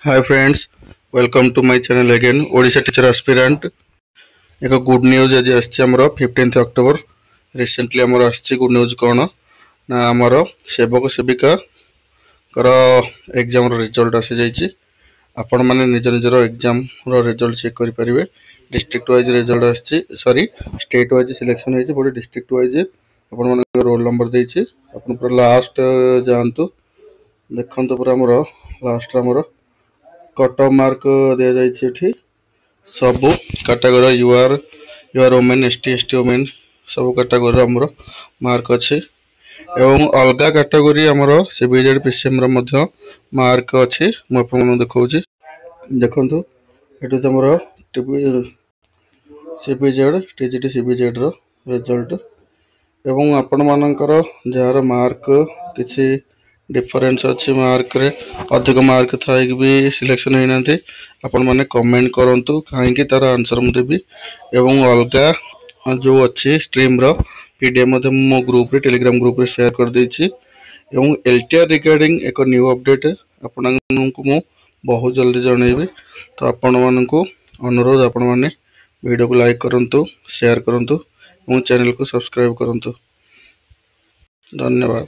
Hi friends, welcome to my channel again. Odisha teacher aspirant. एक good news आज आमर 15 October recently आमर आसी गुड न्यूज कौन ना आमर सेवक सेविका एग्जाम रिजल्ट आसी जाइए। आपण मैंने निज निजर एग्जाम रिजल्ट चेक करेंगे। डिस्ट्रिक्ट वाइज रिजल्ट आसी सॉरी स्टेट वाइज सिलेक्शन होती बट डिस्ट्रिक्ट वाइज आपण रोल नंबर देती आप पूरा लास्ट जातु देखते पूरा आमर लास्ट आमर कट ऑफ मार्क दि जाइए sub category UR women ST women sub category आमर मार्क अच्छे एवं अलग कैटेगरी आमर सीबीजेड पीसीएम मार्क अच्छी मुझे देखा देखु ये आमर सीबीजेड टीजीटी सीबीजेड रिजल्ट एवं आपण मानकर जार मार्क किसी डिफरेंस अच्छी मार्क रे अधिक मार्क थाई भी सिलेक्शन होना आपण मैंने कमेंट करूँ कहीं तार आंसर मुझे देवी एवं अलग जो अच्छी स्ट्रीम पीडीएफ मो ग्रुप रे टेलीग्राम ग्रुप रे शेयर कर देछि एवं एलटीआर रिगार्डिंग एक न्यू अपडेट आपण को बहुत जल्दी जनइबी। तो आपण मानकु अनुरोध आपण माने वीडियो को लाइक करंतु शेयर करंतु और चैनल को सब्सक्राइब करंतु। धन्यवाद।